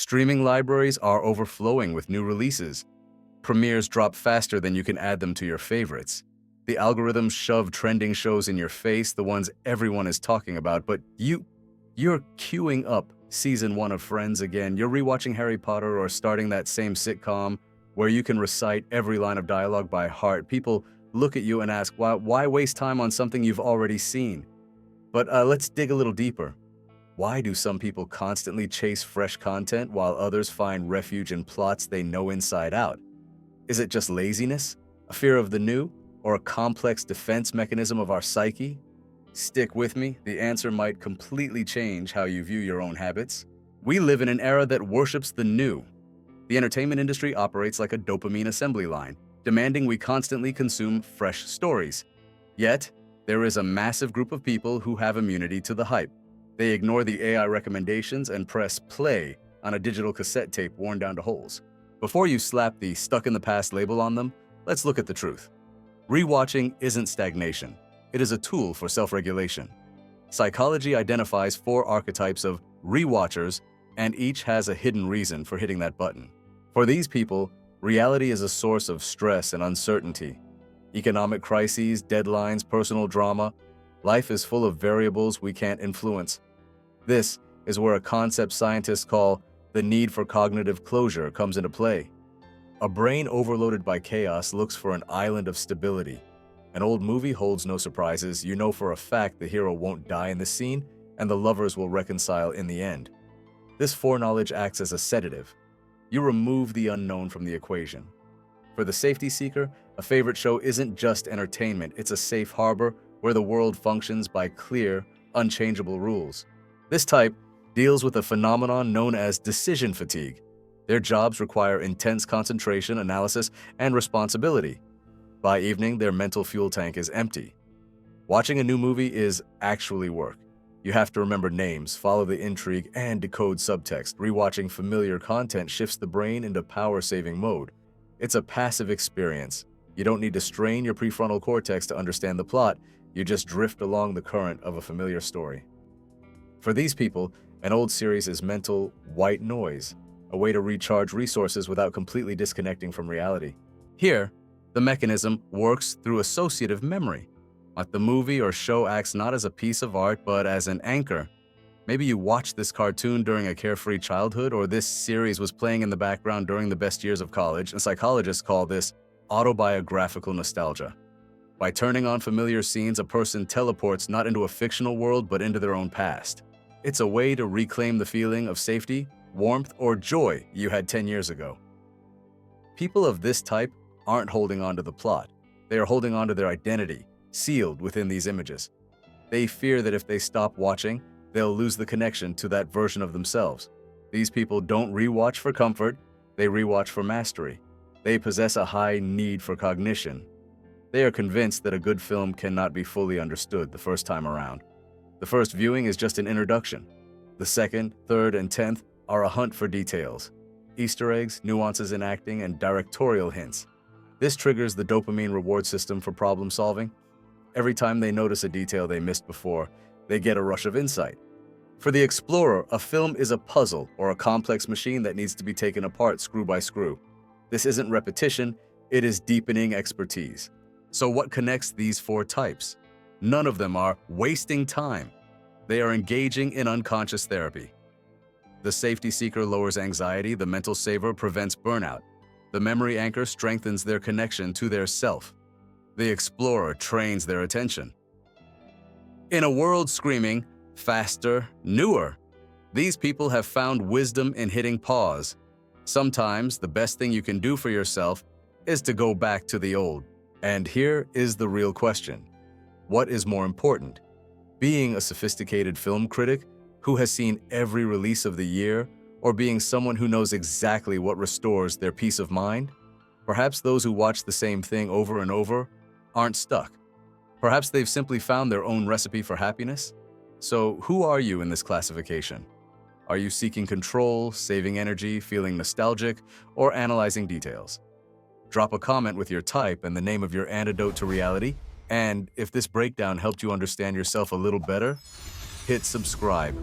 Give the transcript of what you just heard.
Streaming libraries are overflowing with new releases. Premieres drop faster than you can add them to your favorites. The algorithms shove trending shows in your face, the ones everyone is talking about, but you're queuing up season 1 of Friends again. You're rewatching Harry Potter or starting that same sitcom where you can recite every line of dialogue by heart. People look at you and ask, why waste time on something you've already seen? But let's dig a little deeper. Why do some people constantly chase fresh content while others find refuge in plots they know inside out? Is it just laziness, a fear of the new, or a complex defense mechanism of our psyche? Stick with me, the answer might completely change how you view your own habits. We live in an era that worships the new. The entertainment industry operates like a dopamine assembly line, demanding we constantly consume fresh stories. Yet, there is a massive group of people who have immunity to the hype. They ignore the AI recommendations and press play on a digital cassette tape worn down to holes. Before you slap the stuck in the past label on them, let's look at the truth. Rewatching isn't stagnation. It is a tool for self-regulation. Psychology identifies 4 archetypes of rewatchers, and each has a hidden reason for hitting that button. For these people, reality is a source of stress and uncertainty. Economic crises, deadlines, personal drama. Life is full of variables we can't influence. This is where a concept scientists call the need for cognitive closure comes into play. A brain overloaded by chaos looks for an island of stability. An old movie holds no surprises. You know for a fact the hero won't die in the scene, and the lovers will reconcile in the end. This foreknowledge acts as a sedative. You remove the unknown from the equation. For the safety seeker, a favorite show isn't just entertainment, it's a safe harbor where the world functions by clear, unchangeable rules. This type deals with a phenomenon known as decision fatigue. Their jobs require intense concentration, analysis, and responsibility. By evening, their mental fuel tank is empty. Watching a new movie is actually work. You have to remember names, follow the intrigue, and decode subtext. Rewatching familiar content shifts the brain into power-saving mode. It's a passive experience. You don't need to strain your prefrontal cortex to understand the plot. You just drift along the current of a familiar story. For these people, an old series is mental white noise, a way to recharge resources without completely disconnecting from reality. Here, the mechanism works through associative memory. Like the movie or show acts not as a piece of art, but as an anchor. Maybe you watched this cartoon during a carefree childhood, or this series was playing in the background during the best years of college, and psychologists call this autobiographical nostalgia. By turning on familiar scenes, a person teleports not into a fictional world, but into their own past. It's a way to reclaim the feeling of safety, warmth, or joy you had 10 years ago. People of this type aren't holding on to the plot. They are holding on to their identity, sealed within these images. They fear that if they stop watching, they'll lose the connection to that version of themselves. These people don't rewatch for comfort, they rewatch for mastery. They possess a high need for cognition. They are convinced that a good film cannot be fully understood the first time around. The first viewing is just an introduction. The second, third, and 10th are a hunt for details, Easter eggs, nuances in acting, and directorial hints. This triggers the dopamine reward system for problem solving. Every time they notice a detail they missed before, they get a rush of insight. For the explorer, a film is a puzzle or a complex machine that needs to be taken apart screw by screw. This isn't repetition, it is deepening expertise. So what connects these 4 types? None of them are wasting time. They are engaging in unconscious therapy. The safety seeker lowers anxiety, the mental saver prevents burnout. The memory anchor strengthens their connection to their self. The explorer trains their attention. In a world screaming, faster, newer, these people have found wisdom in hitting pause. Sometimes the best thing you can do for yourself is to go back to the old. And here is the real question. What is more important? Being a sophisticated film critic who has seen every release of the year, or being someone who knows exactly what restores their peace of mind? Perhaps those who watch the same thing over and over aren't stuck. Perhaps they've simply found their own recipe for happiness. So who are you in this classification? Are you seeking control, saving energy, feeling nostalgic, or analyzing details? Drop a comment with your type and the name of your antidote to reality. And if this breakdown helped you understand yourself a little better, hit subscribe.